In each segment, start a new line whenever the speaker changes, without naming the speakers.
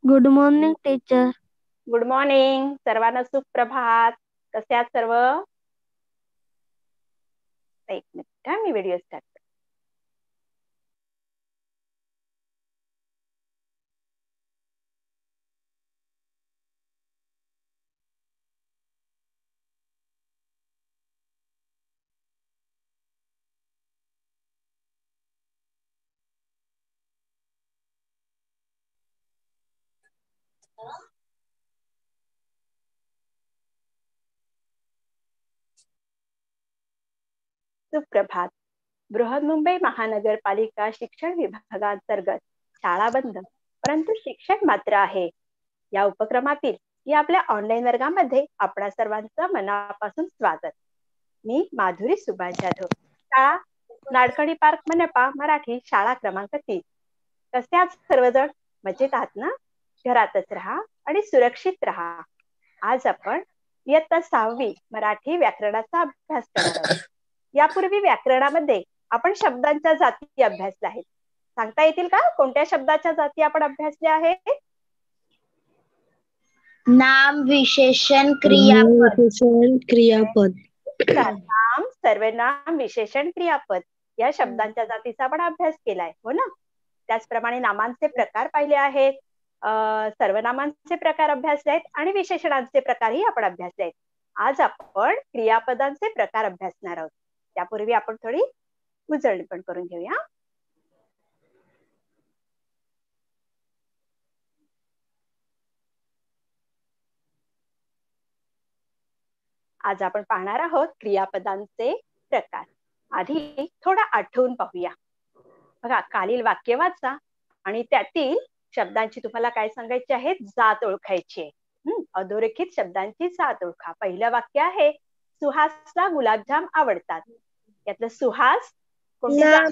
Good morning teacher.
Good morning. सर्वांना सुप्रभात. कसे आहात सर्व? एक मिनिट हा, मी व्हिडिओ स्टार्ट करते. सुप्रभात. बृहन्मुंबई महानगरपालिका शिक्षण विभागांतर्गत शाळा बंद परंतु शिक्षण मात्र आहे या उपक्रमातील या आपल्या ऑनलाईन वर्गामध्ये आपणा सर्वांचं मनापासून स्वागत. मी माधुरी सुभाष जाधव, शाळा नाडकर्णी पार्क मनपा मराठी शाळा क्रमांक 3. कसे आहात सर्वजण? मजेत आहात ना? घरातच राहा आणि सुरक्षित राहा. आज आपण इयत्ता 6वी मराठी व्याकरणाचा अभ्यास करणार आहोत. यापूर्वी व्याकरणामध्ये आपण शब्दांच्या जाती अभ्यासल्या आहेत. सांगता येतील का कोणत्या शब्दाच्या जाती आपण अभ्यासल्या आहेत?
नाम, विशेषण, क्रियापद.
क्रियापद.
नाम, सर्वनाम, विशेषण, क्रियापद या शब्दांच्या जातीचा आपण अभ्यास केलाय, हो ना? त्याचप्रमाणे नामांचे प्रकार पाहिले आहेत, सर्वनामांचे प्रकार अभ्यासले आहेत आणि विशेषणांचे प्रकारही आपण अभ्यासले आहेत. आज आपण क्रियापदांचे प्रकार अभ्यासणार आहोत. त्यापूर्वी आपण थोडी उजळणी पण करून घेऊया. आज आपण पाहणार आहोत क्रियापदांचे प्रकार. आधी थोडा आठवून पाहूया. बघा, खालील वाक्य वाचा आणि त्यातील शब्दांची तुम्हाला काय सांगायची आहे? जात ओळखायची आहे. अधोरेखित शब्दांची जात ओळखा. पहिलं वाक्य आहे, सुहासला गुलाबजाम आवडतात. यातलं सुहास कोणती जात?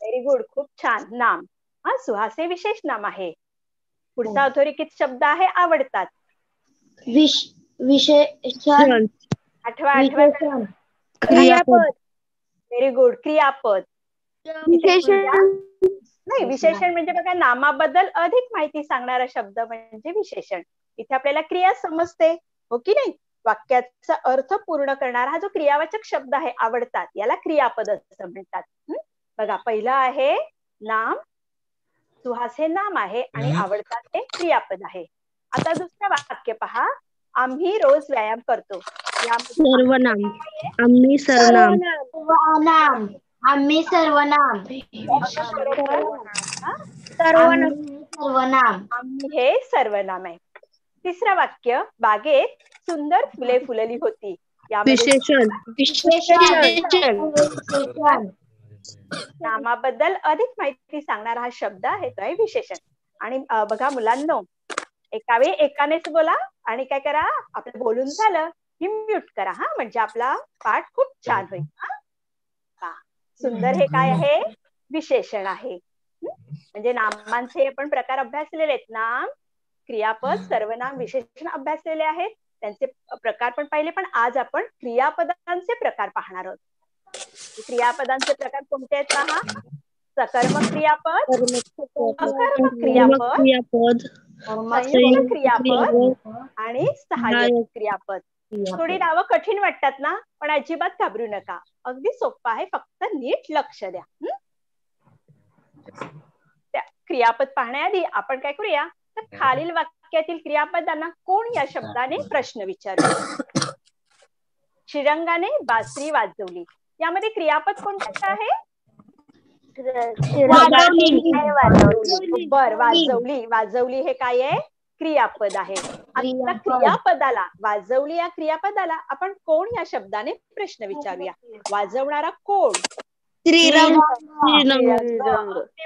व्हेरी गुड, खूप छान. नाम. सुहास हे विशेष नाम आहे. पुढचा अधोरेखित शब्द आहे आवडतात.
विशेषण.
आठवा.
क्रियापद.
व्हेरी गुड, क्रियापद. नाही, विशेषण म्हणजे बघा, नामाबद्दल अधिक माहिती सांगणारा शब्द म्हणजे विशेषण. इथे आपल्याला क्रिया समजते, हो की नाही? वाक्याचा अर्थ पूर्ण करणारा हा जो क्रियावाचक शब्द आहे आवडतात, याला क्रियापद असं म्हणतात. बघा, पहिलं आहे नाम. सुहास हे नाम आहे आणि आवडतात हे क्रियापद आहे. आता दुसरं वाक्य पहा, आम्ही रोज व्यायाम करतो.
सर्वनाम. आम्ही सर्वनाम.
आम्ही सर्वनाम.
आम्ही हे सर्वनाम आहे. तिसरं वाक्य, बागेत सुंदर फुले फुलली होती.
विशेषण.
नामाबद्दल अधिक माहिती सांगणारा हा शब्द आहे तो आहे विशेषण. आणि बघा मुलांनो, एका वेळी एकानेच बोला आणि काय करा, आपलं बोलून झालं की म्यूट करा, हा, म्हणजे आपला पाठ खूप छान होईल. सुंदर हे काय आहे? विशेषण आहे. म्हणजे नामांचे आपण प्रकार अभ्यासलेले आहेत. नाम, क्रियापद, सर्वनाम, विशेषण अभ्यासलेले आहेत. त्यांचे प्रकार पण पाहिले. पण आज आपण क्रियापदांचे प्रकार पाहणार आहोत. क्रियापदांचे प्रकार कोणते आहेत पहा. सकर्मक क्रियापद, अकर्मक क्रियापद, संयुक्त क्रियापद आणि सहाय्यक क्रियापद. थोडी नावं कठीण वाटतात ना, पण अजिबात घाबरू नका. अगदी सोपं आहे, फक्त नीट लक्ष द्या. त्या क्रियापद पाहण्याआधी आपण काय करूया, तर खालील वाक्यातील क्रियापदांना कोण या शब्दाने प्रश्न विचारूया. श्रीरंगाने बासरी वाजवली. यामध्ये क्रियापद कोणतं आहे? बर, वाजवली. वाजवली हे काय आहे? क्रियापद आहे. आता क्रियापदाला, वाजवली या क्रियापदाला आपण कोण या शब्दाने प्रश्न विचारूया. वाजवणारा कोण?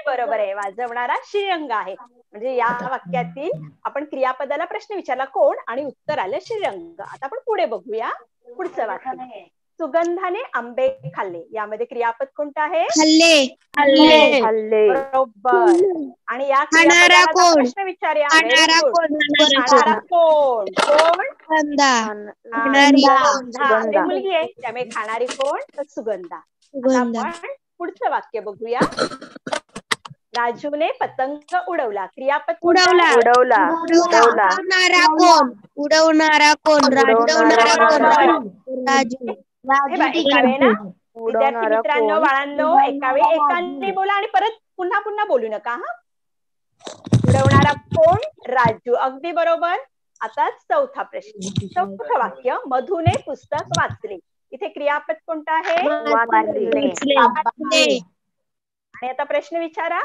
बरोबर आहे, वाजवणारा श्रीरंग आहे. म्हणजे या वाक्यातील आपण क्रियापदाला प्रश्न विचारला कोण आणि उत्तर आलं श्रीरंग. आता आपण पुढे बघूया. पुढचं वाक्य, सुगंधाने आंबे खाल्ले. यामध्ये क्रियापद कोणतं आहे? खाल्ले. बरोबर. आणि या क्रियापदाला प्रश्न विचारूया. खाणारा कोण? मुलगी आहे, त्यामुळे खाणारी कोण? तर सुगंधा. आता आपण पुढचं वाक्य बघूया. राजूने पतंग उडवला. क्रियापद कोणतं
उडवला.
आहे?
उडवला. उडवला.
उडवणारा कोण? उडवणारा कोण?
उडवणारा
कोण?
कोण?
राजू.
हे बघा, एका वेळी ना विद्यार्थी
उडवणारा
मित्रांनो,
कोण?
बाळांनो, एका वेळी एकाने बोला आणि परत पुन्हा पुन्हा बोलू नका. हा, उडवणारा कोण? राजू. अगदी बरोबर. आता चौथा प्रश्न, चौथं वाक्य, मधुने पुस्तक वाचले. इथे क्रियापद कोणतं आहे?
वाचले.
आणि आता प्रश्न विचारा.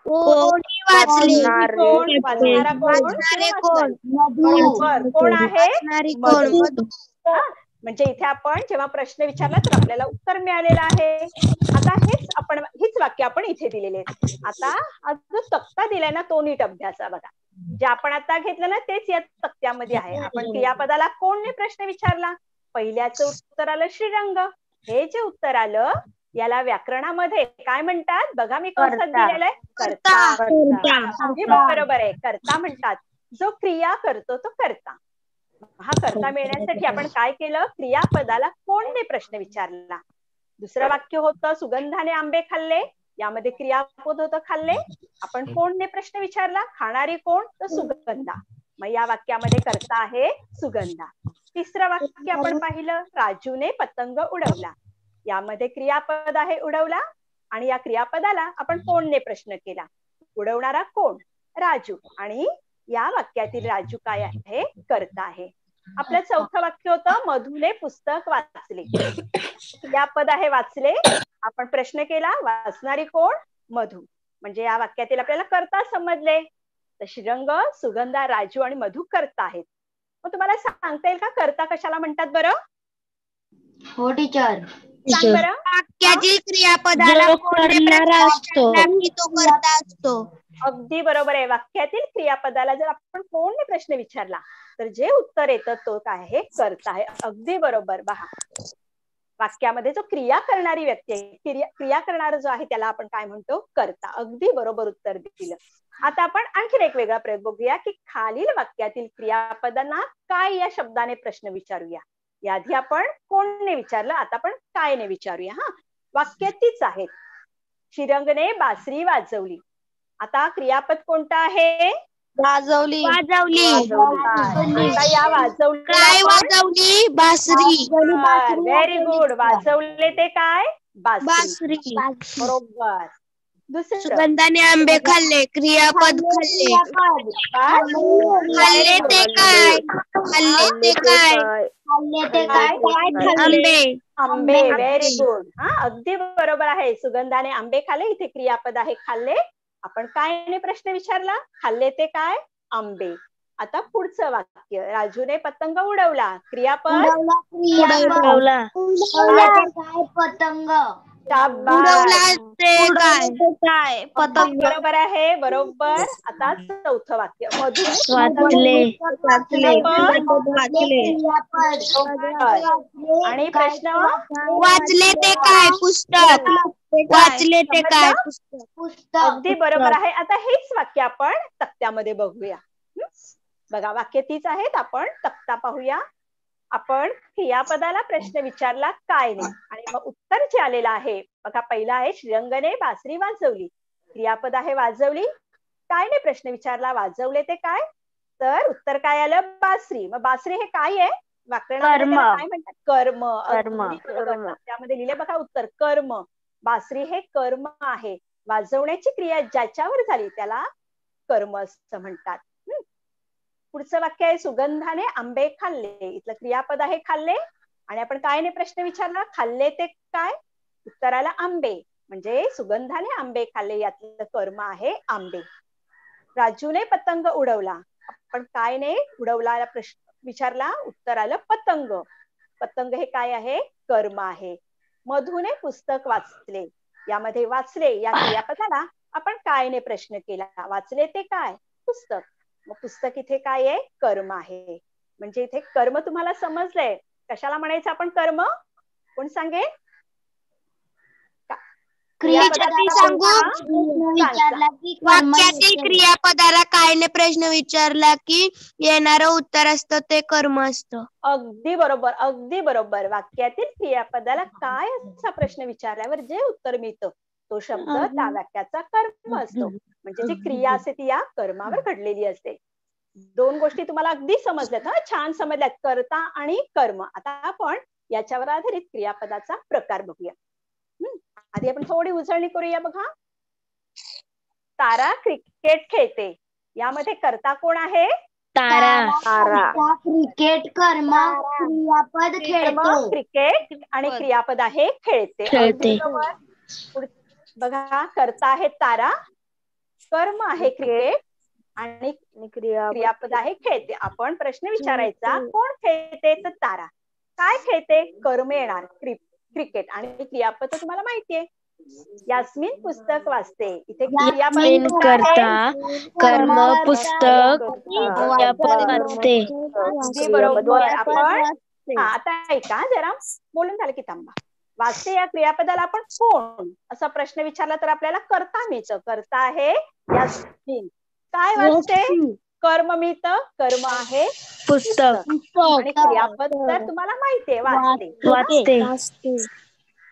कोणी वाचले?
कोण? वाचणारा कोण?
वाचणारे कोण?
बरोबर. कोण आहे?
वाचणारी कोण?
मधु. हा, म्हणजे इथे आपण जेव्हा प्रश्न विचारला तर आपल्याला उत्तर मिळालेलं आहे. आता हीच वाक्य आपण इथे दिलेले आहेत. आता हा जो तक्ता दिलाय ना तो नीट अभ्यासा. बघा, जे आपण आता घेतलं ना तेच या तक्त्यामध्ये आहे. आपण क्रियापदाला कोणने प्रश्न विचारला? पहिल्याचं उत्तर आलं श्रीरंग. हे जे उत्तर आलं याला व्याकरणामध्ये काय म्हणतात? बघा, मी कंसात दिलेलं आहे, कर्ता. हे बरोबर आहे, कर्ता म्हणतात. जो क्रिया करतो तो कर्ता. हा कर्ता मिळण्यासाठी आपण काय केलं? क्रियापदाला कोणने प्रश्न विचारला. दुसरं वाक्य होतं, सुगंधाने आंबे खाल्ले. यामध्ये क्रियापद होतं खाल्ले. आपण कोणने प्रश्न विचारला? खाणारी कोण? तर सुगंधा. मग या वाक्यामध्ये कर्ता आहे सुगंधा. तिसरं वाक्य आपण पाहिलं, राजूने पतंग उडवला. यामध्ये क्रियापद आहे उडवला आणि या क्रियापदाला आपण कोणने प्रश्न केला. उडवणारा कोण? राजू. आणि या वाक्यातील राजू काय आहे? कर्ता आहे. आपलं चौथं वाक्य होतं, मधुने पुस्तक वाचले. क्रियापद आहे वाचले. आपण प्रश्न केला, वाचणारी कोण? मधु. म्हणजे या वाक्यातील आपल्याला कर्ता समजले. तर श्रीरंग, सुगंधा, राजू आणि मधु कर्ता आहेत. मग तुम्हाला सांगता येईल का कर्ता कशाला म्हणतात बरं?
हो टीचर.
सांग बरं.
वाक्यातील क्रियापदाला करणारा असतो तो कर्ता असतो.
अगदी बरोबर आहे. वाक्यातील क्रियापदाला जर आपण कोणने प्रश्न विचारला तर जे उत्तर येतं तो काय आहे? कर्ता आहे. अगदी बरोबर. पहा, वाक्यामध्ये जो क्रिया करणारी व्यक्ती आहे, क्रिया करणारा जो आहे त्याला आपण काय म्हणतो? कर्ता. अगदी बरोबर उत्तर दिलं. आता आपण आणखीन एक वेगळा प्रयोग बघूया की खालील वाक्यातील क्रियापदांना काय या शब्दाने प्रश्न विचारूया. याआधी आपण कोणने विचारलं, आता आपण कायने विचारूया. हा, वाक्य तीच आहेत. श्रीरंगने बासरी वाजवली. आता क्रियापद कोणतं आहे?
वाजवली.
आता या वाजवली
काय वाजवली? बासरी.
Very good. वाजवले ते काय?
बासरी.
बरोबर. दुसरं,
सुगंधाने आंबे खाल्ले. क्रियापद खाल्ले. खाल्ले ते काय? खाल्ले ते काय? आंबे.
आंबे. Very good. हा, अगदी बरोबर आहे. सुगंधाने आंबे खाल्ले. इथे क्रियापद आहे खाल्ले. आपण कायने प्रश्न विचारला? खाल्ले ते काय? आंबे. आता पुढचं वाक्य, राजूने पतंग उडवला. क्रियापद
उडवला.
पतंग.
शाबास.
काय? पतंग.
बरोबर आहे. बरोबर. आता चौथं वाक्य, मधुने
वाचले.
आणि प्रश्न,
वाचले ते काय? पुस्तक. वाचले ते काय?
पुस्तक.
अगदी बरोबर आहे. आता हेच वाक्य आपण तक्त्यामध्ये बघूया. बघा, वाक्य तीच आहेत. आपण तक्ता पाहूया. आपण क्रियापदाला प्रश्न विचारला काय नाही आणि मग उत्तर जे आलेलं आहे बघा, पहिला आहे श्रीरंगने बासरी वाजवली. क्रियापद आहे वाजवली. कायने प्रश्न विचारला? वाजवले ते काय? तर उत्तर काय आलं? बासरी. मग बासरी हे काय आहे? व्याकरणामध्ये काय म्हणतात? कर्म. त्यामध्ये लिहिले बघा उत्तर, कर्म. बासरी हे कर्म आहे. वाजवण्याची क्रिया ज्याच्यावर झाली त्याला कर्म असं म्हणतात. पुढचं वाक्य आहे, सुगंधाने आंबे खाल्ले. इथलं क्रियापद आहे खाल्ले आणि आपण कायने प्रश्न विचारला? खाल्ले ते काय? उत्तराला आंबे. म्हणजे सुगंधाने आंबे खाल्ले यातलं कर्म आहे आंबे. राजूने पतंग उडवला. आपण कायने उडवला प्रश्न विचारला? उत्तर आलं पतंग. पतंग हे काय आहे? कर्म आहे. मधुने पुस्तक वाचले. यामध्ये वाचले या क्रियापदाला आपण कायने प्रश्न केला? वाचले ते काय? पुस्तक. मग पुस्तक इथे काय आहे? कर्म आहे. म्हणजे इथे कर्म तुम्हाला समजलंय. कशाला म्हणायचं आपण कर्म? कोण सांगे?
वाक्यातील क्रियापदाला कायने प्रश्न विचारला की येणारं उत्तर असतं ते कर्म असतं.
अगदी बरोबर. अगदी बरोबर. वाक्यातील क्रियापदाला काय असा प्रश्न विचारल्यावर जे उत्तर मिळतं तो शब्द त्या वाक्याचा कर्म असतो. म्हणजे जी क्रिया असते ती या कर्मावर घडलेली असते. 2 गोष्टी तुम्हाला अगदी समजल्यात, छान समजल्यात, कर्ता आणि कर्म. आता आपण याच्यावर आधारित क्रियापदाचा प्रकार बघूया. आधी आपण थोडी उजळणी करूया. बघा, तारा क्रिकेट खेळते. यामध्ये कर्ता कोण आहे?
तारा.
क्रिकेट कर्म क्रियापद खेळतो.
क्रिकेट आणि क्रियापद आहे खेळते.
खेळते.
बघा, कर्ता आहे तारा, कर्म आहे क्रिकेट आणि क्रियापद आहे खेळते. आपण प्रश्न विचारायचा, कोण खेळते? तर तारा. काय खेळते? कर्म येणार क्रिकेट आणि क्रियापद तर तुम्हाला माहितीये. यास्मिन पुस्तक वाचते. इथे
यास्मिन कर्ता, कर्म पुस्तक, क्रियापद वाचते.
बरोबर. आपण आता ऐका जरा, बोलून झालं की थांबा. वाचते या क्रियापदाला आपण कोण असा प्रश्न विचारला तर आपल्याला कर्ता मिळतं. कर्ता आहे यास्मिन. काय वाचते? कर्म मिळतं. कर्म आहे
पुस्तक
आणि क्रियापद तर तुम्हाला माहितीये, वाचते.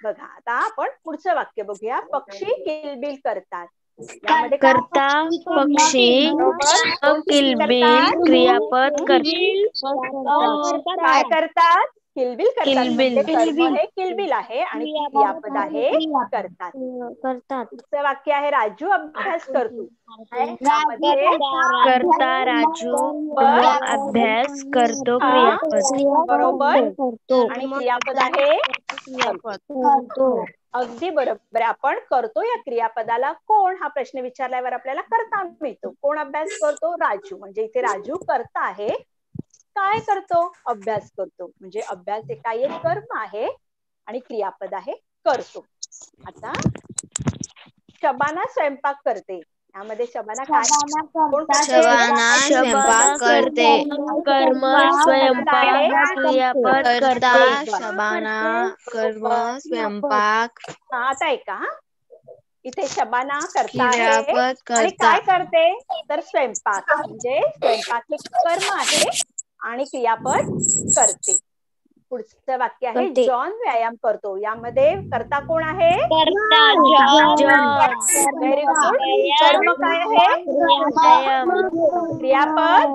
बघा, आता आपण पुढचं वाक्य बघूया. पक्षी किलबिल करतात. यामध्ये
कर्ता पक्षी किलबिल क्रियापद
काय करतात? किलबिल करतात.
किलबिल.
म्हणजे कर्म हे किलबिल आहे आणि क्रियापद आहे करतात. पुढचं वाक्य आहे राजू अभ्यास करतो.
कर्ता राजू अभ्यास करतो क्रियापद.
बरोबर. आणि क्रियापद आहे अगदी बरोबर. आपण करतो या क्रियापदाला कोण हा प्रश्न विचारल्यावर आपल्याला कर्ता मिळतो. कोण अभ्यास करतो? राजू. म्हणजे इथे राजू कर्ता आहे. काय करतो? अभ्यास करतो. म्हणजे अभ्यास हे काय एक कर्म आहे आणि क्रियापद आहे करतो. आता शबाना स्वयंपाक करते. यामध्ये शबाना काय?
शबाना स्वयंपाक करते.
कर्म स्वयंपाक क्रियापद करते.
शबाना कर्म स्वयंपाक.
आता ऐका, इथे शबाना करता आहे
क्रियापद
आणि
करता.
काय करते? तर स्वयंपाक. म्हणजे स्वयंपाक हे कर्म आहे आणि क्रियापद करते. पुढचं वाक्य आहे जॉन व्यायाम करतो. यामध्ये कर्ता कोण आहे? Very good. कर्म काय आहे? क्रियापद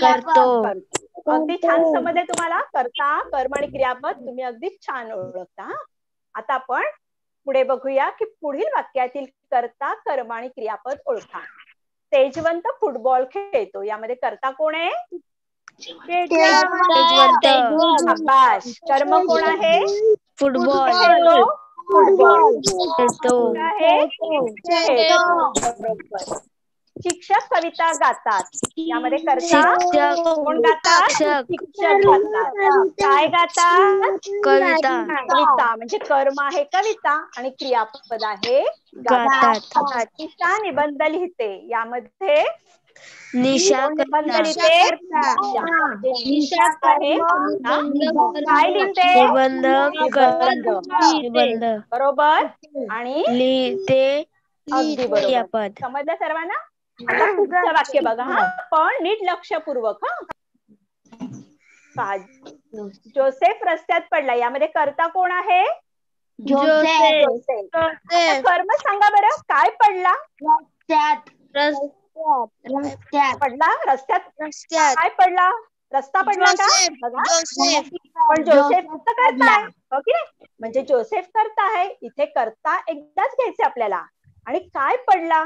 करतो.
अगदी छान समजले तुम्हाला. कर्ता, कर्म आणि क्रियापद तुम्ही अगदी छान ओळखता. आता आपण पुढे बघूया की पुढील वाक्यातील कर्ता, कर्म आणि क्रियापद ओळखा. तेजवंत फुटबॉल खेळतो. यामध्ये कर्ता कोण आहे? आकाश. कर्म कोण आहे?
फुटबॉल खेळतो.
बरोबर. शिक्षक कविता गातात. यामध्ये कर्ता कोण गातात? शिक्षक गातात. काय गातात? कविता. म्हणजे कर्म आहे कविता आणि क्रियापद आहे गातात. निशा निबंध लिहिते. यामध्ये
निशा
निबंध लिहिते. निशा आहे काय लिहिते?
निबंध.
बरोबर. आणि
लिहिते
अगदी बरोबर. समजलं सर्वांना? आता पुढचं वाक्य बघा हा, पण नीट लक्षपूर्वक. जोसेफ रस्त्यात पडला. यामध्ये कर्ता कोण आहे? जोसेफ. कर्म सांगा बरं, काय पडला? पडला रस्त्यात. काय पडला? रस्ता पडला का? पण जोसेफ तर करता आहे, हो की नाही? म्हणजे जोसेफ करता आहे. इथे कर्ता एकदाच घ्यायचे आपल्याला. आणि काय पडला?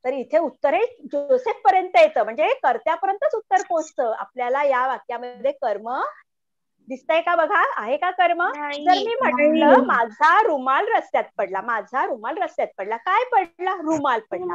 तर इथे उत्तर हे जोसेफ पर्यंत येतं. म्हणजे कर्त्यापर्यंतच उत्तर पोहोचतं. आपल्याला या वाक्यामध्ये कर्म दिसतंय का? बघा, आहे का कर्म? जर मी म्हटलं माझा रुमाल रस्त्यात पडला. माझा रुमाल रस्त्यात पडला. काय पडला? रुमाल पडला.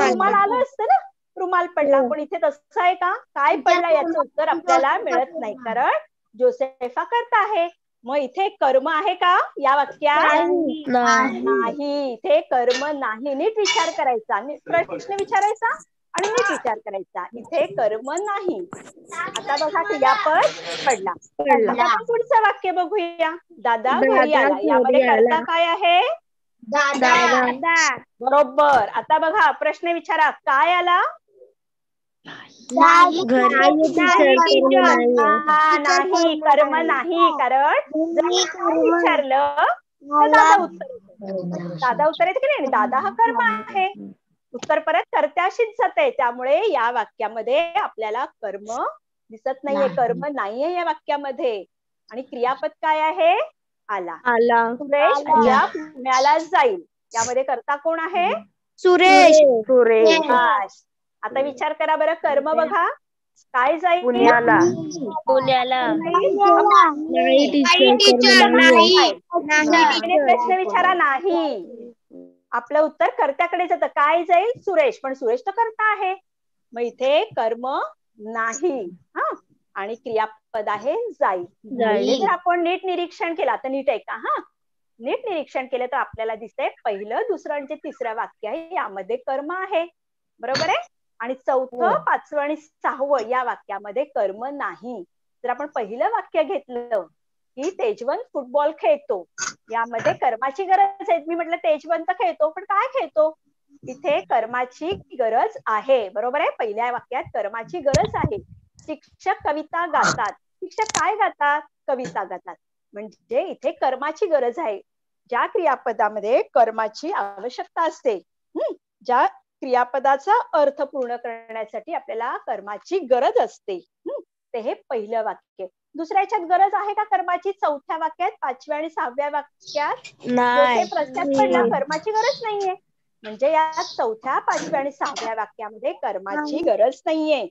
रुमाल आलं असतं ना, रुमाल पडला. पण इथे तसं आहे का? काय पडला याचं उत्तर आपल्याला मिळत नाही, कारण जोसेफा करता आहे. मग इथे कर्म आहे का या वाक्यात? नाही. इथे कर्म नाही. नीट विचार करायचा, प्रश्न विचारायचा आणि नीट विचार करायचा. इथे कर्म नाही. आता बघा, क्रियापद पडला. आता आपण पुढचं वाक्य बघूया. दादा घरी आला. यामध्ये कर्ता काय आहे? बरोबर. आता बघा, प्रश्न विचारा, काय आला? नाही, कर्म नाही. कारण जर विचारलं तर दादा उत्तर येतं. दादा उत्तर येते की नाही? दादा हा कर्म आहे. उत्तर परत कर्त्याशीच जाते. त्यामुळे या वाक्यामध्ये आपल्याला कर्म दिसत नाहीये. कर्म नाहीये या वाक्यामध्ये. आणि क्रियापद काय आहे? आला. सुरेश उद्या पुण्याला जाईल. यामध्ये कर्ता कोण आहे?
सुरेश.
सुरेश. आता विचार करा बरं. कर्म बघा काय जाईल?
पुण्याला.
नाही टीचर, नाही.
आणि प्रश्न विचारा नाही. आपलं उत्तर कर्त्याकडे जातं. काय जाईल? सुरेश. पण सुरेश तर कर्ता आहे. मग इथे कर्म नाही. हा. आणि क्रियापद आहे जाईल. जर आपण नीट निरीक्षण केलं तर नीट ऐका. हा. नीट निरीक्षण केलं तर आपल्याला दिसतंय पहिलं, दुसरं आणि तिसरं वाक्य आहे यामध्ये कर्म आहे. बरोबर आहे. आणि चौथं, पाचवं आणि सहावं या वाक्यामध्ये कर्म नाही. जर आपण पहिलं वाक्य घेतलं की तेजवंत फुटबॉल खेळतो, यामध्ये कर्माची गरज आहे. मी म्हटलं तेजवंत खेळतो, पण काय खेळतो? इथे कर्माची गरज आहे. बरोबर आहे. पहिल्या वाक्यात कर्माची गरज आहे. शिक्षक कविता गातात. शिक्षक काय गातात? कविता गातात. म्हणजे इथे कर्माची गरज आहे. ज्या क्रियापदामध्ये कर्माची आवश्यकता असते, ज्या क्रियापदाचा अर्थ पूर्ण करण्यासाठी आपल्याला कर्माची गरज असते, ते हे पहिलं वाक्य. दुसऱ्या याच्यात गरज आहे का कर्माची? चौथ्या वाक्यात, पाचव्या आणि सहाव्या वाक्यात प्रश्नात पडला कर्माची गरज नाहीये. म्हणजे या चौथ्या, पाचव्या आणि सहाव्या वाक्यामध्ये कर्माची गरज नाहीये.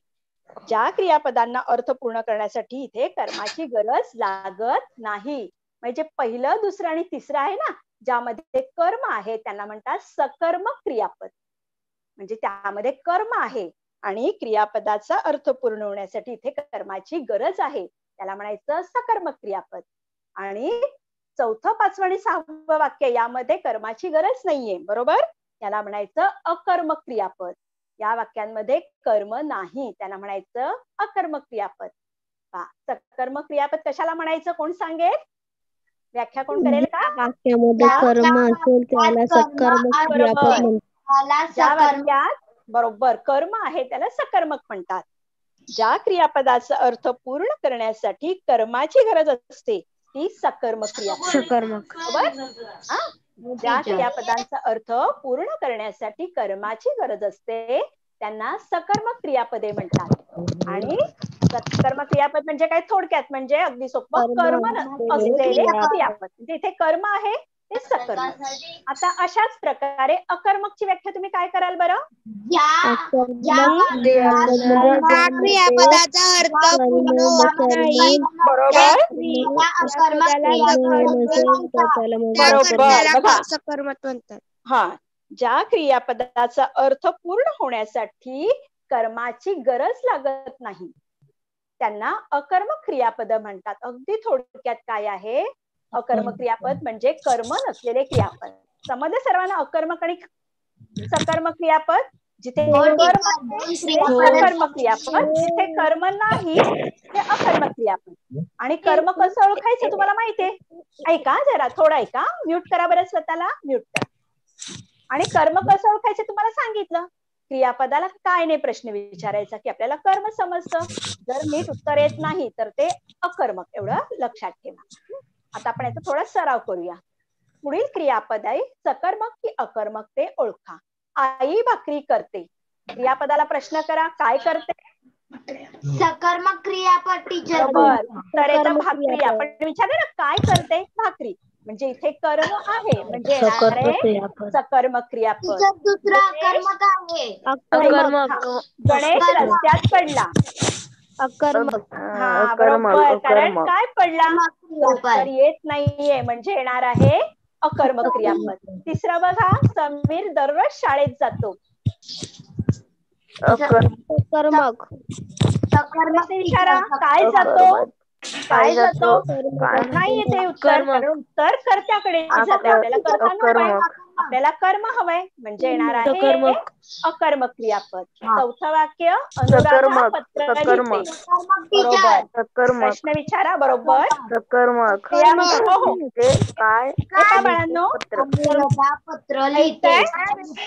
ज्या क्रियापदांना अर्थ पूर्ण करण्यासाठी इथे कर्माची गरज लागत नाही. म्हणजे पहिलं, दुसरं आणि तिसरं आहे ना, ज्यामध्ये कर्म आहे त्यांना म्हणतात सकर्मक क्रियापद. म्हणजे त्यामध्ये कर्म आहे आणि क्रियापदाचा अर्थ पूर्ण होण्यासाठी इथे कर्माची गरज आहे, त्याला म्हणायचं सकर्मक क्रियापद. आणि चौथं, पाचवं आणि सहावं वाक्य यामध्ये कर्माची गरज नाहीये. बरोबर. याला म्हणायचं अकर्मक क्रियापद. या वाक्यांमध्ये कर्म नाही, त्यांना म्हणायचं अकर्मक क्रियापद. सकर्मक क्रियापद कशाला म्हणायचं? कोण सांगेल? व्याख्या कोण करेल का?
वाक्यामध्ये कर्म असेल त्याला सकर्मक क्रियापद म्हणतात.
ज्या वाक्यात बरोबर कर्म आहे त्याला सकर्मक म्हणतात. ज्या क्रियापदाचा अर्थ पूर्ण करण्यासाठी कर्माची गरज असते ती सकर्मक क्रियापद. बरोबर. ज्या क्रियापदांचा अर्थ पूर्ण करण्यासाठी कर्माची गरज असते त्यांना सकर्मक क्रियापदे म्हणतात. आणि सकर्मक क्रियापद म्हणजे काय? थोडक्यात म्हणजे अगदी सोपं, कर्म असलेले क्रियापद. म्हणजे इथे कर्म आहे ते सकर्मक. आता अशाच प्रकारे अकर्मकची व्याख्या तुम्ही काय कराल बरं?
क्रियापदाचा अर्थ पूर्ण होत नाही.
बरोबर.
सकर्मक म्हणतात.
हा. ज्या क्रियापदाचा अर्थ पूर्ण होण्यासाठी कर्माची गरज लागत नाही त्यांना अकर्मक क्रियापद म्हणतात. अगदी थोडक्यात काय आहे अकर्मक क्रियापद? म्हणजे कर्म नसलेले क्रियापद. समजले सर्वांना? अकर्मक आणि सकर्मक क्रियापद. जिथे कर्म सकर्मक क्रियापद, जिथे कर्म नाही ते अकर्मक क्रियापद. आणि कर्म कसं ओळखायचं तुम्हाला माहितीये? ऐका जरा, थोडं ऐका. म्यूट करा बरं स्वतःला, म्यूट करा. आणि कर्म कसं ओळखायचं तुम्हाला सांगितलं. क्रियापदाला काय नाही प्रश्न विचारायचा की आपल्याला कर्म समजतं. जर नीट उत्तर येत नाही तर ते अकर्मक. एवढं लक्षात ठेवा. आता आपण याचा थोडा सराव करूया. पुढील क्रियापद आहे सकर्मक की अकर्मक ते ओळखा. आई भाकरी करते. क्रियापदाला प्रश्न करा, काय करते?
सकर्मक क्रियापद टीचर.
बरोबर. तर येतं भाकरी. आपण विचारले ना काय करते? भाकरी. म्हणजे इथे कर्म आहे म्हणजे येणार आहे सकर्मक क्रियापद.
दुसरा अकर्मक आहे.
गणेश रस्त्यात पडला.
अकर्मक.
हा बरोबर. कारण काय पडला? उत्तर येत नाहीये म्हणजे येणार आहे अकर्मक क्रियापद. तिसरं बघा, समीर दररोज शाळेत जातो.
सकर्मक.
विचारा काय जातो? काय जातो? नाही येते उत्तर, कारण उत्तर कर्त्याकडे जाते. आपल्याला कर्ता हवंय, आपल्याला कर्म हवंय म्हणजे येणार आहे अकर्मक क्रियापद. चौथं वाक्य, अनुराधा पत्र लिहिते. बरोबर. प्रश्न विचारा. बरोबर. काय बाळांनो?
पत्र लिहिते.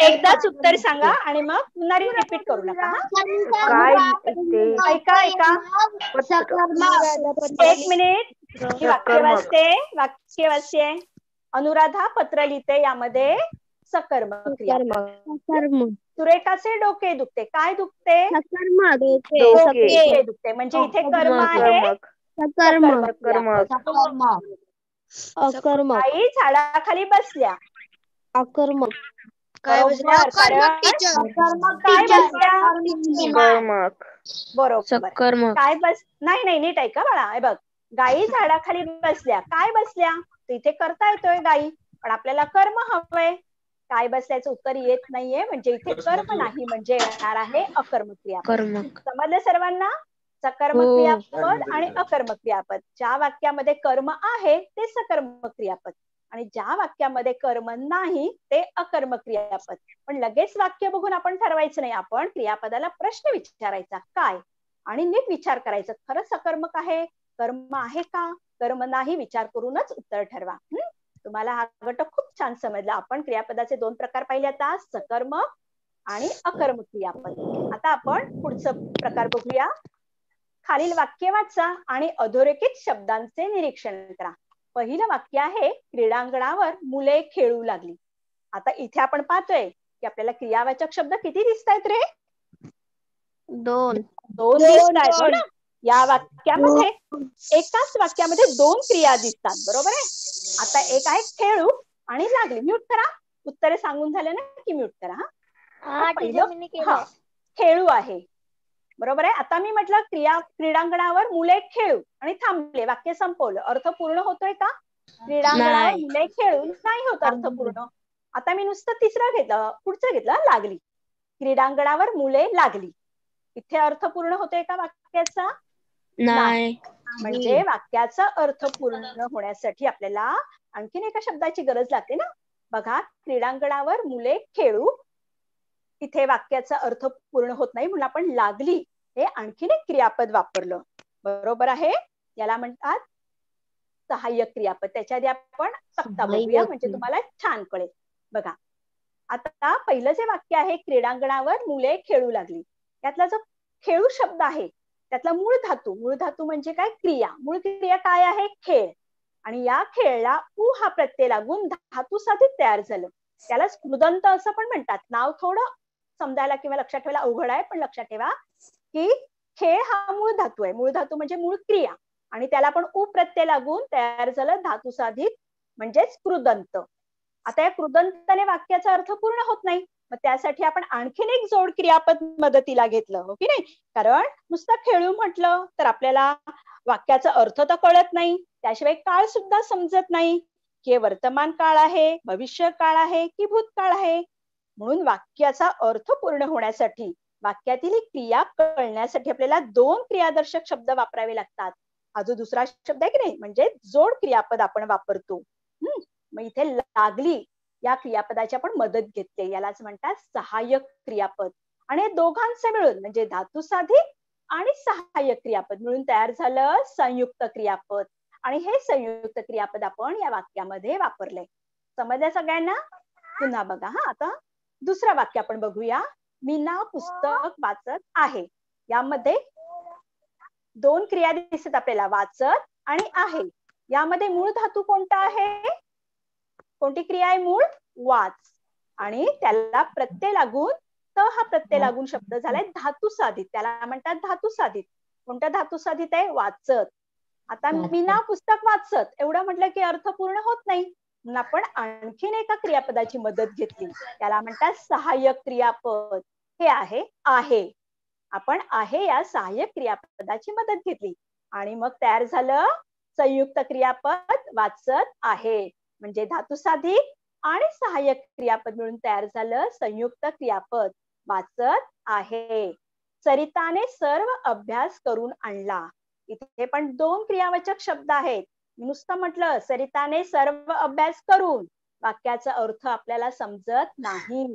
एकदाच उत्तर सांगा आणि मग पुन्हा रिपीट करू नका. ऐका ऐका, एक मिनिट. वाक्य वाचते. अनुराधा पत्र लिहिते, यामध्ये सकर्मक क्रियापद. सुरेखाचे डोके दुखते. काय दुखते? डोके दुखते. म्हणजे इथे कर्म आहे सकर्मक क्रियापद. आई झाडाखाली बसल्या. बरोबर, कारण काय बसल्या? बरोबर. काय नाही नीट ऐका बाळा. हे बघ, गायी झाडाखाली बसल्या. काय बसल्या? इथे करता येतोय गायी, पण आपल्याला कर्म हवंय. काय बसल्याचं उत्तर येत नाहीये, म्हणजे इथे कर्म नाही, म्हणजे येणार आहे अकर्मक क्रियापद. समजलं सर्वांना? सकर्मक क्रियापद आणि अकर्मक क्रियापद. ज्या वाक्यामध्ये कर्म आहे ते सकर्मक क्रियापद आणि ज्या वाक्यामध्ये कर्म नाही ते अकर्मक क्रियापद. पण लगेच वाक्य बघून आपण ठरवायचं नाही. आपण क्रियापदाला प्रश्न विचारायचा, काय, आणि नीट विचार करायचं, खरंच सकर्मक आहे, कर्म आहे का, कर्म नाही, विचार करूनच उत्तर ठरवा. तुम्हाला हा गट खूप छान समजला. आपण क्रियापदाचे 2 प्रकार पाहिले आता, सकर्मक आणि अकर्मक क्रियापद. आता आपण पुढचं प्रकार बघूया. खालील वाक्य वाचा आणि अधोरेखित शब्दांचे निरीक्षण करा. पहिलं वाक्य आहे, क्रीडांगणावर मुले खेळू लागली. आता इथे आपण पाहतोय की आपल्याला क्रियावाचक शब्द किती दिसत आहेत रे?
2
दिसत आहेत, हो ना? या वाक्यामध्ये एकाच वाक्यामध्ये 2 क्रिया दिसतात, बरोबर आहे. आता एक आहे खेळू आणि लागली. म्यूट करा. उत्तरे सांगून झाले ना की म्यूट करा. पहिलं खेळू आहे, बरोबर आहे. आता मी म्हटलं क्रीडांगणावर मुले खेळू आणि थांबले, वाक्य संपवलं. अर्थ पूर्ण होतोय का? क्रीडांगणावर मुले खेळू नाही होत अर्थ पूर्ण. आता मी नुसतं तिसरं घेतलं, पुढचं घेतलं, लागली. क्रीडांगणावर मुले लागली. इथे अर्थ पूर्ण होतोय का वाक्याचा? नाही. म्हणजे वाक्याचा अर्थ पूर्ण होण्यासाठी आपल्याला आणखीन एका शब्दाची गरज लागते ना. बघा, क्रीडांगणावर मुले खेळू, इथे वाक्याचा अर्थ पूर्ण होत नाही म्हणून आपण लागली हे आणखीन एक क्रियापद वापरलं, बरोबर आहे. याला म्हणतात सहाय्यक क्रियापद. त्याच्या आधी आपण तक्ता बघूया म्हणजे तुम्हाला छान कळेल. बघा, आता पहिलं जे वाक्य आहे, क्रीडांगणावर मुले खेळू लागली, यातला जो खेळू शब्द आहे त्यातला मूळ धातू म्हणजे काय? क्रिया. मूळ क्रिया काय आहे? खेळ. आणि या खेळला उ हा प्रत्यय लागून धातू साधित तयार झालं. त्याला कृदंत असं पण म्हणतात. नाव थोडं समजायला किंवा लक्षात ठेवायला अवघड आहे, पण लक्षात ठेवा की खेळ हा मूळ धातू आहे. मूळ धातू म्हणजे मूळ क्रिया आणि त्याला पण उ प्रत्यय लागून तयार झालं धातू साधित म्हणजेच कृदंत. आता या कृदंताने वाक्याचा अर्थ पूर्ण होत नाही, मग त्यासाठी आपण आणखीन एक जोड क्रियापद मदतीला घेतलं, हो की नाही? कारण नुसतं खेळू म्हटलं तर आपल्याला वाक्याचा अर्थ तर कळत नाही, त्याशिवाय काळ सुद्धा समजत नाही की हे वर्तमान काळ आहे, भविष्य काळ आहे की भूतकाळ आहे. म्हणून वाक्याचा अर्थ पूर्ण होण्यासाठी, वाक्यातील क्रिया कळण्यासाठी आपल्याला 2 क्रियादर्शक शब्द वापरावे लागतात. हा जो दुसरा शब्द आहे की नाही, म्हणजे जोड क्रियापद आपण वापरतो. मग इथे लागली या क्रियापदाची आपण मदत घेतली, यालाच म्हणतात सहाय्यक क्रियापद. आणि दोघांचे मिळून म्हणजे धातू साधित आणि सहाय्यक क्रियापद मिळून तयार झालं संयुक्त क्रियापद. आणि हे संयुक्त क्रियापद आपण या वाक्यामध्ये वापरले. समजलं सगळ्यांना? पुन्हा बघा. आता दुसरं वाक्य आपण बघूया. मीना पुस्तक वाचत आहे. यामध्ये 2 क्रिया दिसत आपल्याला, वाचत आणि आहे. यामध्ये मूळ धातू कोणता आहे? कोणती क्रिया आहे? मूळ वाच. आणि त्याला प्रत्यय लागून त हा प्रत्यय लागून शब्द झालाय धातू साधित, त्याला म्हणतात धातू साधित. कोणता धातू साधित आहे? वाचत. आता मीना पुस्तक वाचत एवढं म्हटलं की अर्थ पूर्ण होत नाही, म्हणून आपण आणखीन एका क्रियापदाची मदत घेतली, त्याला म्हणतात सहाय्यक क्रियापद. हे आहे. आपण आहे या सहाय्यक क्रियापदाची मदत घेतली आणि मग तयार झालं संयुक्त क्रियापद वाचत आहे. म्हणजे धातू साधित आणि सहाय्यक क्रियापद मिळून तयार झालं संयुक्त क्रियापद वाचत आहे. सरिताने सर्व अभ्यास करून आणला. इथे पण 2 क्रियावाचक शब्द आहेत. नुसतं म्हटलं सरिताने सर्व अभ्यास करून, वाक्याचा अर्थ आपल्याला समजत नाही,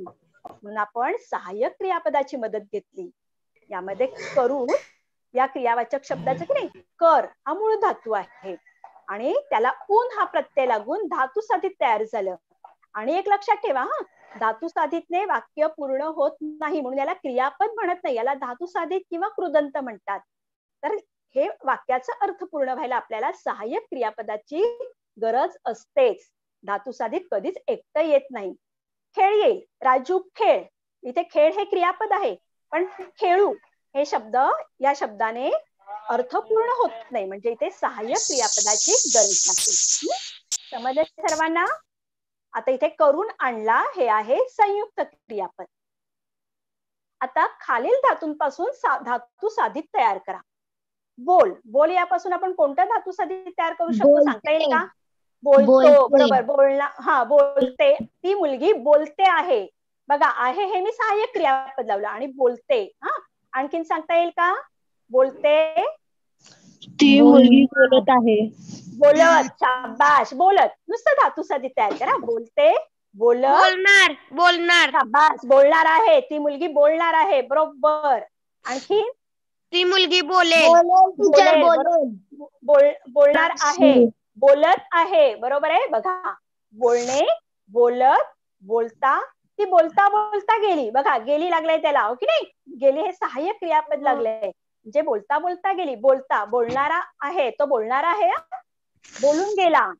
म्हणून आपण सहाय्यक क्रियापदाची मदत घेतली. यामध्ये करून या क्रियावाचक शब्दाचं की नाही, कर हा मूळ धातू आहे आणि त्याला ऊन हा प्रत्यय लागून धातू साधित तयार झालं. आणि एक लक्षात ठेवा, धातू साधितने वाक्य पूर्ण होत नाही म्हणून याला क्रियापद म्हणत नाही, याला धातू साधित किंवा कृदंत म्हणतात. तर हे वाक्याचा अर्थ पूर्ण व्हायला आपल्याला सहाय्यक क्रियापदाची गरज असतेच. धातुसाधित कधीच एकटं येत नाही. खेळ येईल, राजू खेळ. इथे खेळ हे क्रियापद आहे, पण खेळू हे शब्द, या शब्दाने अर्थपूर्ण होत नाही, म्हणजे इथे सहाय्यक क्रियापदाची गरज लागते. समजलं सर्वांना? आता इथे करून आणला हे आहे संयुक्त क्रियापद. आता खालील धातूंपासून धातू साधित तयार करा. बोल, बोल यापासून आपण कोणता धातू साधित तयार करू शकतो सांगता येईल का? बोलतो, बरोबर. बोलणं, हा बोलते. ती मुलगी बोलते आहे. बघा, आहे हे मी सहाय्यक क्रियापद लावलं आणि बोलते. हा, आणखीन सांगता येईल का? बोलते,
ती मुलगी बोलत आहे.
बोलत, शाबाश, बोलत. नुसतं धातू साधित तयार करा. बोलते, बोलत,
बोलणार, बोलणार.
शाबास, बोलणार आहे. ती मुलगी बोलणार आहे, बरोबर. आणखी
ती मुलगी बोलेल.
बोलणार आहे, बोलत आहे, बरोबर आहे. बघा, बोलणे, बोलत, बोलता. ती बोलता बोलता गेली. बघा, गेली लागलंय त्याला, हो की नाही? गेली हे सहाय्यक क्रियापद लागलंय, म्हणजे बोलता बोलता गेली. बोलता, बोलणारा आहे, तो बोलणारा आहे, बोलून गेला,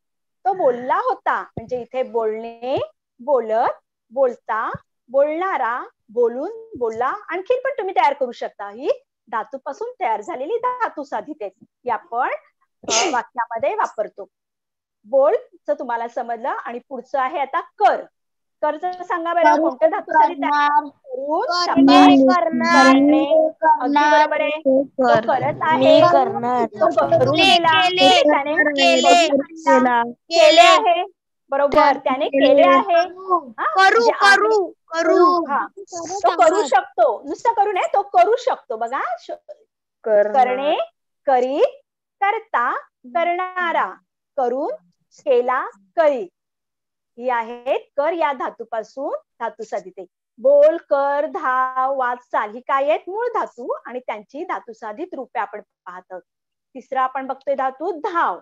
तो बोलला होता. म्हणजे इथे बोलणे, बोलत, बोलता, बोलणारा, बोलून, बोलला. आणखीन पण तुम्ही तयार करू शकता. ही धातूपासून तयार झालेली धातू साधित आहे, ही आपण वाक्यामध्ये वापरतो. बोलचं तुम्हाला समजलं. आणि पुढचं आहे आता कर. करचं सांगा बरं, कोणतं धातू साधित तयार?
करणे, करणार.
अगदी बरोबर आहे. तो करत आहे, तो करून गेला, त्याने केले आहे, बरोबर, त्याने केले आहे.
करू, करू, करू.
हा, तो करू शकतो. नुसतं करू नये, तो करू शकतो. बघा, करणे, करीत, करता, करणारा, करून, केला, करीत. ही आहेत कर या धातूपासून धातू साधित. बोल, कर, धाव, वाचाल ही काय आहेत? मूळ धातू, आणि त्यांची धातू साधित रूपे आपण पाहत आहोत. तिसरा आपण बघतोय धातू धाव.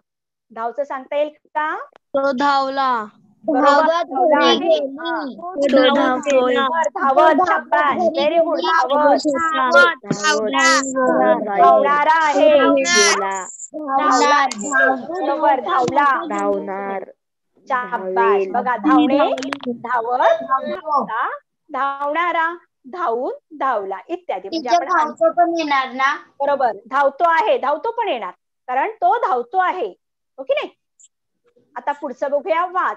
धावचं सांगता येईल का?
तो धावला.
बरोबर, धावत, शाबास, व्हेरी गुड. धावत, धावणारा आहे, धावला, बरोबर, धावला,
धावणार.
शाबास. बघा, धावणे, धावत, धावता, धावणारा, धावून, धावला इत्यादी. म्हणजे आपण
पण येणार ना?
बरोबर, धावतो आहे, धावतो पण येणार, कारण तो धावतो आहे, हो की नाही? आता पुढचं बघूया वाच.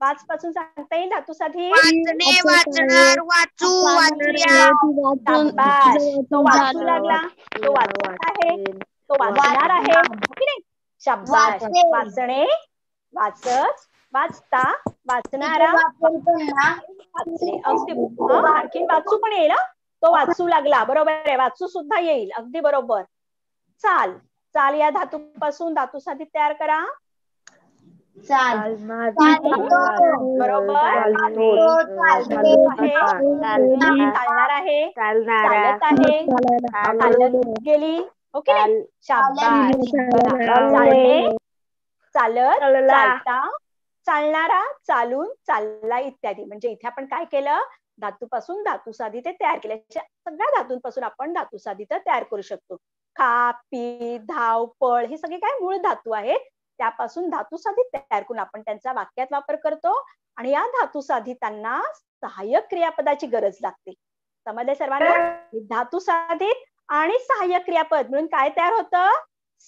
वाच पासून सांगता येईल धातू साधित?
वाचणे, वाचणार, वाचू, वाचूया.
तो वाचू लागला, तो वाचत आहे, तो वाचणार आहे, हो की नाही? शाबास. वाचणे, वाचत, वाचता, वाचणारा, वाचणे. अगदी. आणखीन वाचू पण येईल, तो वाचू लागला, बरोबर आहे. वाचू सुद्धा येईल, अगदी बरोबर. चाल. चाल या धातूपासून धातू साधित तयार करा. बरोबर, चालणार आहे, चालत आहे, चालत गेली, हो की नाही? शाबास. चालणे, चालत, चालता, चालणारा, चालून, चालला इत्यादी. म्हणजे इथे आपण काय केलं? धातूपासून धातू साधित तयार केले. सगळ्या धातूंपासून आपण धातू साधित तयार करू शकतो. खा, पी, धाव, पळ हे सगळे काय मूळ धातू आहेत. त्यापासून धातू साधित तयार करून आपण त्यांचा वाक्यात वापर करतो, आणि या धातू साधितांना सहाय्यक क्रियापदाची गरज लागते. समजले सर्वांना? धातू साधित आणि सहाय्यक क्रियापद मिळून काय तयार होतं?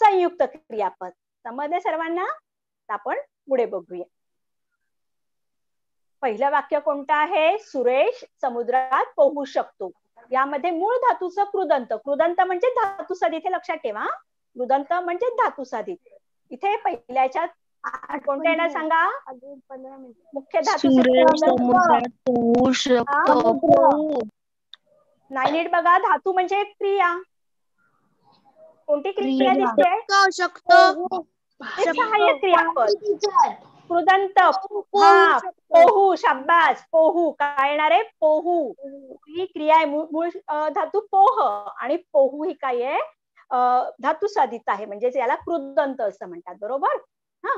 संयुक्त क्रियापद. समजले सर्वांना? आपण पुढे बघूया. पहिलं वाक्य कोणतं आहे? सुरेश समुद्रात पोहू शकतो. यामध्ये मूळ धातूचं कृदंत. कृदंत म्हणजे धातू साधित, हे लक्षात ठेवा. कृदंत म्हणजे धातू साधित. इथे पहिल्याच्यात कोणत्या येणार सांगा? मुख्य धातू
समुद्रात पोहू शकतो.
नाही, नीट बघा. धातू म्हणजे एक क्रिया. कोणती क्रिया दिसते?
शकतो.
सहाय्यक क्रियापद. कृदंत. हा, पोहू. शाबास. पोहू काय येणार आहे? पोहू ही क्रिया आहे. मूळ धातू पोह, आणि पोहू ही काय आहे? धातू साधित आहे, म्हणजे याला कृदंत असं म्हणतात, बरोबर. हा,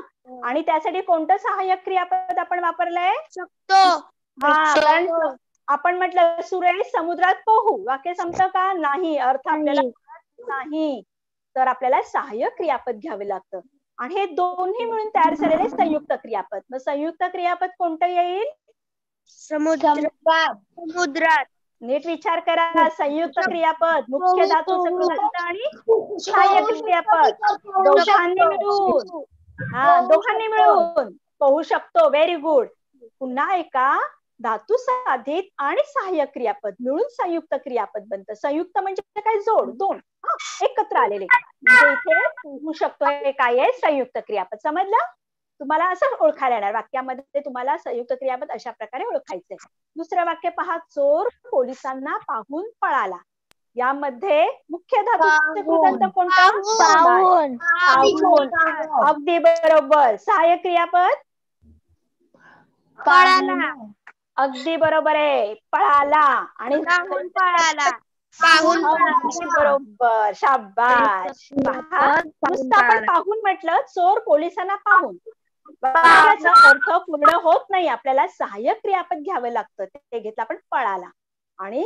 आणि त्यासाठी कोणतं सहाय्यक क्रियापद आपण वापरलंय?
शकतो.
हा, कारण आपण म्हटलं सुरेश समुद्रात पोहू, वाक्य संपतं का? नाही. अर्थ आपल्याला नाही, तर आपल्याला सहाय्यक क्रियापद घ्यावे लागतं. आणि हे दोन्ही मिळून तयार झालेले संयुक्त क्रियापद. मग संयुक्त क्रियापद कोणतं येईल?
समुद्रात.
नीट विचार करा. संयुक्त क्रियापद मुख्य धातूचं कृदंत आणि सहाय्यक क्रियापद दोघांनी मिळून पोहू शकतो. Very good. पुन्हा एका धातू साधित आणि सहाय्यक क्रियापद मिळून संयुक्त क्रियापद बनतं. संयुक्त म्हणजे काय? जोड, दोन एकत्र आलेले. म्हणजे इथे पोहू शकतो हे काय आहे? संयुक्त क्रियापद. समजलं? तुम्हाला असं ओळखायला येणार. वाक्यामध्ये तुम्हाला संयुक्त क्रियापद अशा प्रकारे ओळखायचंय. दुसरं वाक्य पहा. चोर पोलिसांना पाहून पळाला. यामध्ये मुख्य धातूचे कृदंत कोणतं? पाहून. अगदी बरोबर. सहाय्यक क्रियापद
पळाला.
अगदी बरोबर आहे. पळाला आणि
पळाला. पाहून
अगदी बरोबर. शाबाश. नुसतं आपण पाहून म्हटलं. चोर पोलिसांना पाहून याचा अर्थ पूर्ण होत नाही. आपल्याला सहाय्यक क्रियापद घ्यावं लागतं. ते घेतलं आपण पळाला. आणि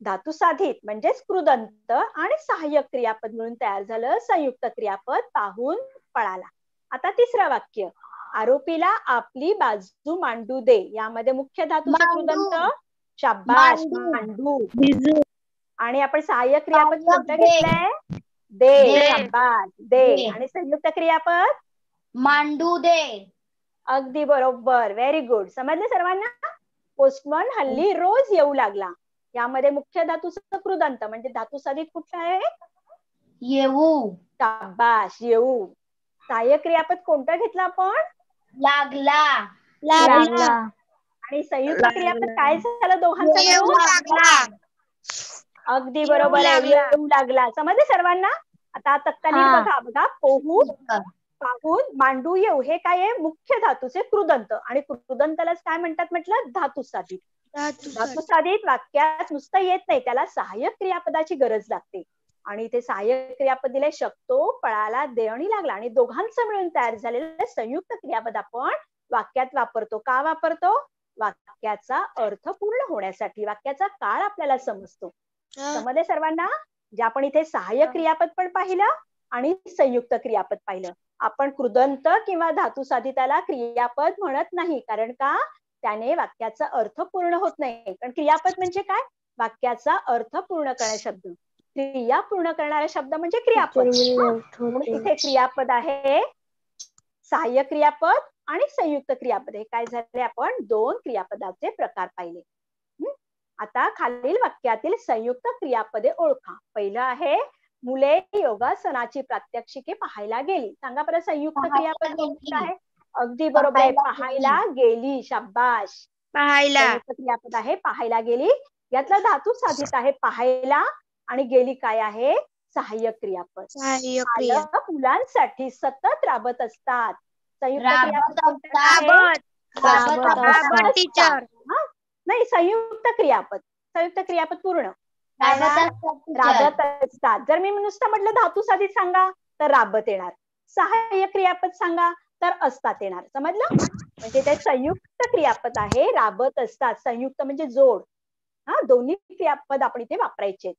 धातू साधित म्हणजेच कृदंत आणि सहाय्यक क्रियापद मिळून तयार झालं संयुक्त क्रियापद पाहून पळाला. आता तिसरं वाक्य. आरोपीला आपली बाजू मांडू दे. यामध्ये मुख्य धातूचं कृदंत शाबाश मांडू. आणि आपण सहाय्यक क्रियापद कोणतं घेतलंय? दे. शाबाश दे. आणि संयुक्त क्रियापद
मांडू दे.
अगदी बरोबर. Very good. समजले सर्वांना? पोस्टमन हल्ली रोज येऊ लागला. यामध्ये मुख्य धातूचं कृदंत म्हणजे धातू साधित कुठलं आहे?
येऊ.
शाबाश येऊ. सहाय्यक क्रियापद कोणतं घेतलं आपण?
लागला.
आणि संयुक्त क्रियापद काय झालं दोघांचं मिळून? अगदी बरोबर आहे. येऊ लागला. समजले सर्वांना? आता तक्ता नीट बघा. बघा. पोहू, पाहून, मांडू, येऊ हे काय आहे? मुख्य धातूचे कृदंत. आणि कृदंतालाच काय म्हणतात म्हटलं? धातू साधित. धातू साधित वाक्यात नुसतं येत नाही. त्याला सहाय्यक क्रियापदाची गरज लागते. आणि इथे सहाय्यक क्रियापद दिले. शकतो, पळाला, दे आणि लागला. आणि दोघांचं मिळून तयार झालेलं संयुक्त क्रियापद आपण वाक्यात वापरतो. का वापरतो? वाक्याचा अर्थ पूर्ण होण्यासाठी. वाक्याचा काळ आपल्याला समजतो. समजले सर्वांना? जे आपण इथे सहाय्यक क्रियापद पण पाहिलं आणि संयुक्त क्रियापद पाहिलं. आपण कृदंत किंवा धातू साधिताला क्रियापद म्हणत नाही. कारण का? त्याने वाक्याचा अर्थ पूर्ण होत नाही. कारण क्रियापद म्हणजे काय? वाक्याचा अर्थ पूर्ण करणारे शब्द. क्रिया पूर्ण करणारे शब्द म्हणजे क्रियापद. इथे क्रियापद आहे सहाय्यक क्रियापद आणि संयुक्त क्रियापद. हे काय झाले? आपण दोन क्रियापदाचे प्रकार पाहिले. आता खालील वाक्यातील संयुक्त क्रियापदे ओळखा. पहिलं आहे मुले योगासनाची प्रात्यक्षिके पाहायला गेली. सांगा बरं संयुक्त क्रियापद कोणतं आहे? अगदी बरोबर आहे. पाहायला गेली. शाबाश.
पाहायला.
संयुक्त क्रियापद आहे पाहायला गेली. यातला धातू साधित आहे पाहायला आणि गेली काय आहे? सहाय्यक क्रियापद. पालक मुलांसाठी सतत राबत असतात. संयुक्त क्रियापद कोणतं आहे?
टीचर.
नाही, संयुक्त क्रियापद. संयुक्त क्रियापद पूर्ण राबत असतात. जर मी नुसतं म्हटलं धातू साधित सांगा तर राबत येणार. सहाय्यक क्रियापद सांगा तर असतात येणार. समजलं? म्हणजे ते संयुक्त क्रियापद आहे. राबत असतात. संयुक्त म्हणजे जोड. दोन्ही क्रियापद आपण इथे वापरायचे.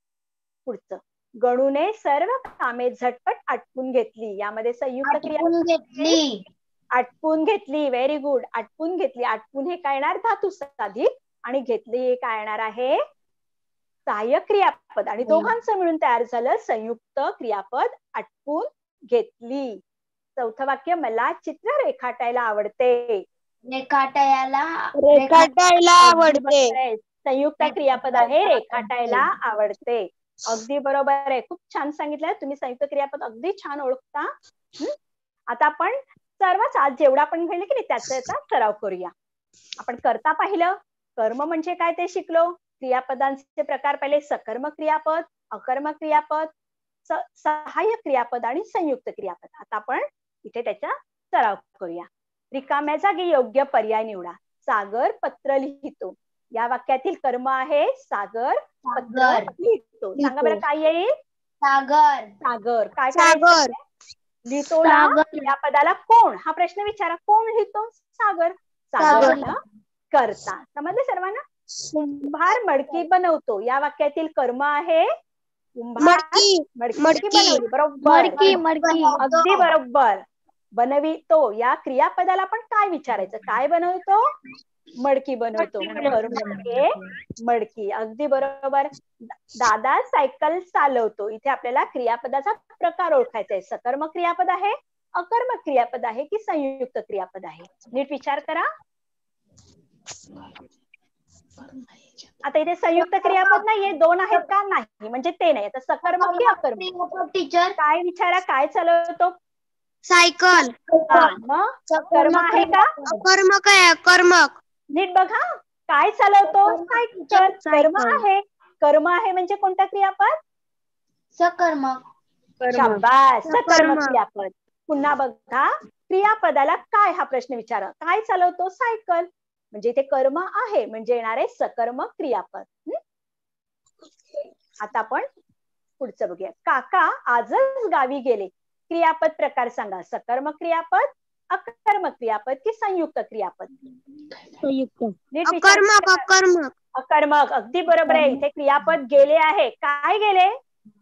पुढचं. गणूने सर्व कामे झटपट आटपून घेतली. यामध्ये संयुक्त क्रियापद आटपून घेतली. Very good. आटपून घेतली. आटपून हे काय येणार? धातू साधित. आणि घेतली हे काय येणार आहे? सहाय्यक क्रियापद. आणि दोघांचं मिळून तयार झालं संयुक्त क्रियापद आटपून घेतली. चौथं वाक्य. मला चित्र रेखाटायला आवडते.
रेखाटायला
आवडते.
संयुक्त क्रियापद आहे रेखाटायला आवडते. अगदी बरोबर आहे. खूप छान सांगितलंय तुम्ही. संयुक्त क्रियापद अगदी छान ओळखता. आता आपण सर्वच आज जेवढा आपण घडलं की नाही त्याचा सराव करूया. आपण करता पाहिलं. कर्म म्हणजे काय ते शिकलो. क्रियापदांचे प्रकार पाहिले. सकर्मक क्रियापद, अकर्मक क्रियापद, सहाय्यक क्रियापद आणि संयुक्त क्रियापद. आता आपण इथे त्याचा सराव करूया. रिकाम्या जागी योग्य पर्याय निवडा. सागर पत्र लिहितो. या वाक्यातील कर्म आहे सागर पत्र लिहितो. सांगा बरं काय येईल?
सागर.
सागर. काय करायचं? लिहितो ना. क्रियापदाला कोण हा प्रश्न विचारा. कोण लिहितो? सागर. सागर करता. समजले सर्वांना? कुंभार मडकी बनवतो. या वाक्यातील कर्म आहे कुंभार मडकी बनवली. बरोबर. अगदी बरोबर. बनवितो या क्रियापदाला आपण काय विचारायचं? काय बनवतो? मडकी बनवतो. कर्म आहे मडकी. अगदी बरोबर. दादा सायकल चालवतो. इथे आपल्याला क्रियापदाचा प्रकार ओळखायचा आहे. सकर्मक क्रियापद आहे, अकर्मक क्रियापद आहे की संयुक्त क्रियापद आहे? नीट विचार करा. आता इथे संयुक्त क्रियापद नाहीये, दोन आहेत का? नाही, म्हणजे ते नाही. आता सकर्मक की अकर्मक?
टीचर
काय विचारा? काय चालवतो?
सायकल.
मग कर्म आहे का?
अकर्मक आहे, अकर्मक.
नीट बघा, काय चालवतो? सायकल. कर्म आहे. कर्म आहे म्हणजे कोणता क्रियापद?
सकर्मक.
शाबास, सकर्मक
सकर्मक.
क्रियापद. पुन्हा बघा, क्रियापदाला काय हा प्रश्न विचारा. काय चालवतो? सायकल. म्हणजे इथे कर्म आहे म्हणजे येणार आहे सकर्मक क्रियापद. आता आपण पुढचं बघूया. काका आजच गावी गेले. क्रियापद प्रकार सांगा. सकर्मक क्रियापद, अकर्मक क्रियापद की संयुक्त क्रियापद?
संयुक्त.
नीट विचार
अकर्मक,
करा.
अकर्मक.
अकर्मक. अगदी बरोबर आहे. इथे क्रियापद गेले आहे. काय गेले?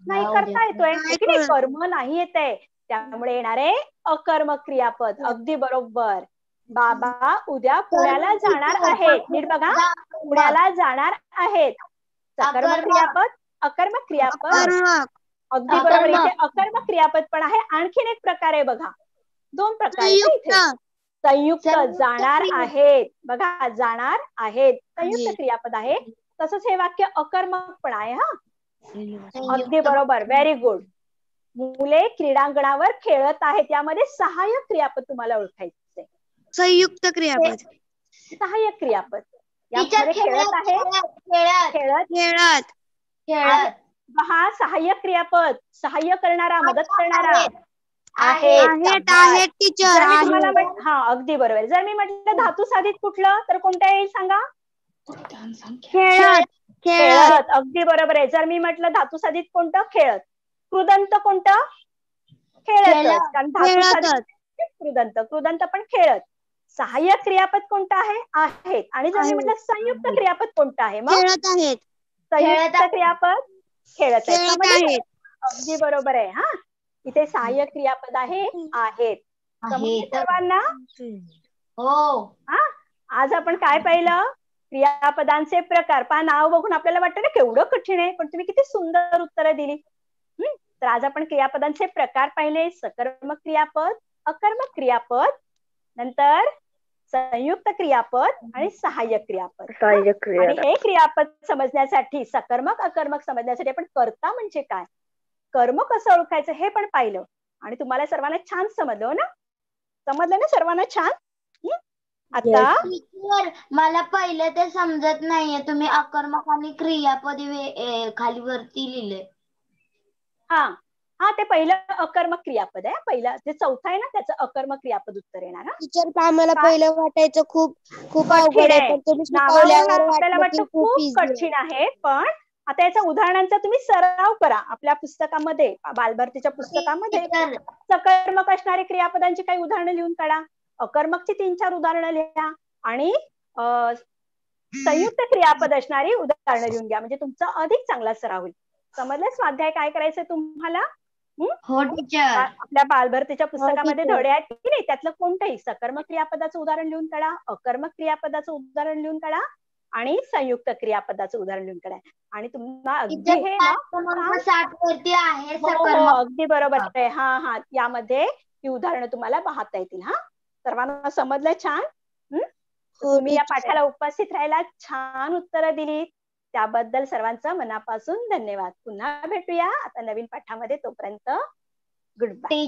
नाही करता येतोय. की नाही? कर्म नाही येत आहे, त्यामुळे येणार आहे अकर्मक क्रियापद. अगदी बरोबर. बाबा उद्या पुण्याला जाणार आहेत. नीट बघा, पुण्याला जाणार आहेत. सकर्मक क्रियापद, अकर्मक क्रियापद.
अकर्मक.
अगदी बरोबर. इथे अकर्मक क्रियापद पण आहे. आणखीन एक प्रकार आहे बघा. दोन प्रकार आहेत इथे. संयुक्त. जाणार आहेत. बघा, जाणार आहेत संयुक्त क्रियापद आहे. तसंच हे वाक्य अकर्मक पण आहे. हा, अगदी बरोबर. Very good. मुले क्रीडांगणावर खेळत आहेत. यामध्ये सहाय्यक क्रियापद तुम्हाला ओळखायचे.
संयुक्त क्रियापद.
सहाय्यक क्रियापद. यामध्ये खेळत आहे, खेळत,
खेळत.
खेळत.
हा सहाय्यक क्रियापद. सहाय्य करणारा, मदत करणारा आहे.
आहेत, आहेत टीचर.
जर मी तुम्हाला हा, अगदी बरोबर. जर मी म्हटलं धातू साधित कुठलं, तर कोणतं येईल सांगा?
खेळत.
खेळत. अगदी बरोबर आहे. जर मी म्हटलं धातू साधित कोणतं? खेळत. कृदंत कोणतं? खेळतच. कारण धातू साधित कृदंत. कृदंत पण खेळत. सहाय्यक क्रियापद कोणतं आहे? आहेत. आणि जर मी म्हटलं संयुक्त क्रियापद कोणतं आहे? मग
खेळत आहेत.
संयुक्त क्रियापद खेळत आहे.
खेळत आहेत.
अगदी बरोबर आहे. हा, इथे सहाय्यक क्रियापद आहे आहेत. समजलं सर्वांना?
हो.
हा, आज आपण काय पाहिलं? क्रियापदांचे प्रकार. पहा, नाव बघून आपल्याला वाटतं ना केवढं कठीण आहे, पण तुम्ही किती सुंदर उत्तरं दिली. तर आज आपण क्रियापदांचे प्रकार पाहिले. सकर्मक क्रियापद, अकर्मक क्रियापद, नंतर संयुक्त क्रियापद आणि सहाय्यक क्रियापद. आणि हे क्रियापद समजण्यासाठी, सकर्मक अकर्मक समजण्यासाठी आपण कर्ता म्हणजे काय, कर्म कसं ओळखायचं हे पण पाहिलं. आणि तुम्हाला सर्वांना छान समजलं ना? समजलं ना सर्वांना छान? आता
टीचर, मला पहिलं ते समजत नाहीये. तुम्ही अकर्मक आणि क्रियापदी खाली वरती लिहिले.
हा हा, ते पहिलं अकर्मक क्रियापद आहे. पहिलं जे चौथं आहे ना, त्याचं अकर्मक क्रियापद उत्तर येणार.
टीचर, आम्हाला पहिलं वाटायचं खूप खूप
कठीण
अवघड आहे,
आहे.
पण तुम्ही
नावावरून
शिकवल्यावर
आपल्याला
वाटलं की
वाटतं
खूप
खूप
इझी आहे.
कठीण आहे, पण आता याच्या उदाहरणांचा तुम्ही सराव करा. आपल्या पुस्तकामध्ये, बालभारतीच्या पुस्तकामध्ये सकर्मक असणारे क्रियापदांची काही उदाहरणं लिहून काढा. अकर्मकची 3-4 उदाहरणं लिहा आणि संयुक्त क्रियापद असणारी उदाहरणं लिहून घ्या. म्हणजे तुमचा अधिक चांगला सराव होईल. समजलं? स्वाध्याय काय करायचंय तुम्हाला?
हो टीचर.
आपल्या बालभारतीच्या पुस्तकामध्ये
टीचर.
धडे आहेत की नाही, त्यातलं कोणतंही सकर्मक क्रियापदाचं उदाहरण लिहून काढा, अकर्मक क्रियापदाचं उदाहरण लिहून काढा आणि संयुक्त क्रियापदाचं उदाहरण लिहून काढा. आणि तुम्हाला अगदी हे ना
60 वरती आहे
हो,
सकर्मक.
अगदी बरोबर आहे. हा हा, यामध्ये ही उदाहरणं तुम्हाला पाहता येतील. हा, सर्वांना समजलं छान? तुम्ही या पाठाला उपस्थित राहायला, छान उत्तरं दिलीत, त्याबद्दल सर्वांचं मनापासून धन्यवाद. पुन्हा भेटूया आता नवीन पाठामध्ये. तोपर्यंत गुड बाय.